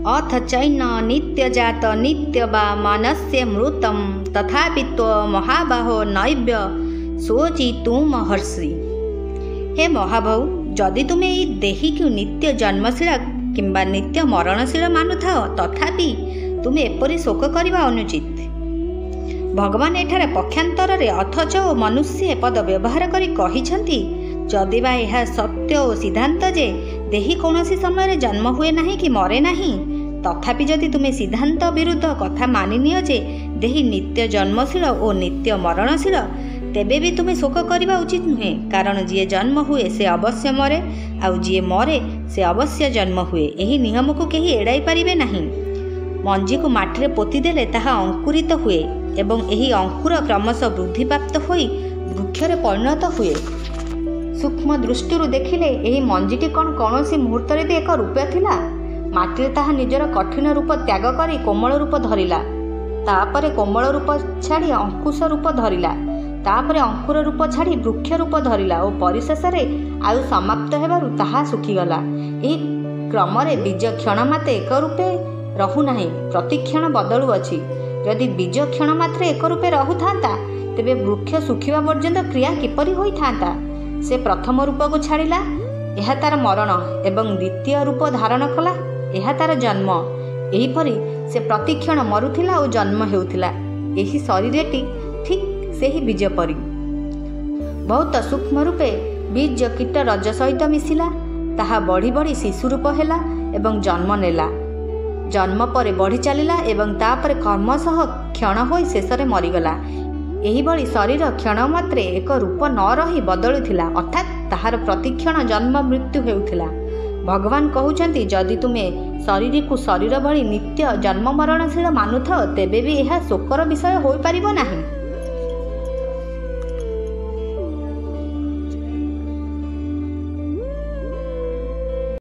अथ चैन नित्यजात नित्य वा मनस्य मृतं तथापि महाबाहो नैव्य शोचितुमर्हसि। हे महाबाहु, जदि तुमे एई देही को नित्य जन्मशील किंबा नित्य मरणशील मानुथाओ तथापि तुमे एपरि शोक करवा अनुचित। भगवान एठारे पक्षांतर रे अथच मनुष्य पद व्यवहार करी कहिछंती, जदि बा यह सत्य और सिद्धांत जे देही कौनसी समय जन्म हुए नहीं कि मरे नहीं, तथापि जदि तुमे सिद्धांत विरुद्ध कथा मानि नियो जे देही नित्य जन्मशील और नित्य मरणशील, तेबे भी तुम्हें शोक करवा उचित नुहे। कारण जी जन्म हुए से अवश्य मरे, आउ जी मरे से अवश्य जन्म हुए। यही नियम को कहीं एड़ाई पारिबे नहीं। मंजी को माटी पोती देले ताहा अंकुरित हुए एवं यही अंकुर क्रमशः वृद्धि प्राप्त होई वृक्षरे परिणत हुए। सूक्ष्म दृष्टि देखिले यही मंजीटी कौन सी मुहूर्त भी एक रूप थिला। माटी ताहा निजर कठिन रूप त्याग करी कोमल रूप धरिला, तापरे कोमल रूप छाड़ी अंकुश रूप धरिला, तापरे अंकुर रूप छाड़ी वृक्ष रूप धरिला और परिशेष आयु समाप्त हेबारु ताहा सुखीगला। यही क्रम बीज क्षण मात्रे एक रूपे रहुना, प्रतिक्षण बदलुअछि। यदि बीज क्षण मात्रे एक रूपे रहुथांता तेबे वृक्ष सुखिबा पर्यंत क्रिया किपरि होइथांता। से प्रथम रूप को छाड़िला, यह तार मरण एवं द्वितीय रूप धारण कला, यह तार जन्म। एहीपरि से प्रतिक्षण मरुथिला और जन्म हेउथिला। एही शरीरटी ठीक सेही बीज परी बहुत सूक्ष्म रूपे बीज कीट रज सहित मिशिला, ताहा बढ़ी बढ़ी शिशु रूप हेला एवं जन्म नेला। जन्म पर बढ़ी चलिला एवं तापर कर्मशः क्षण होई शेषरे मरीगला। एही भली शरीर क्षण मात्रे एक रूप न रही बदलुथिला, अर्थात ताहार प्रतिक्षण जन्म मृत्यु हेउथिला। भगवान कहउछंती, जदि तुमे शरीर को शरीर भली नित्य जन्म मरणशील मानुथाओ तेबे भी यह शोकर विषय होई परिबो नाही।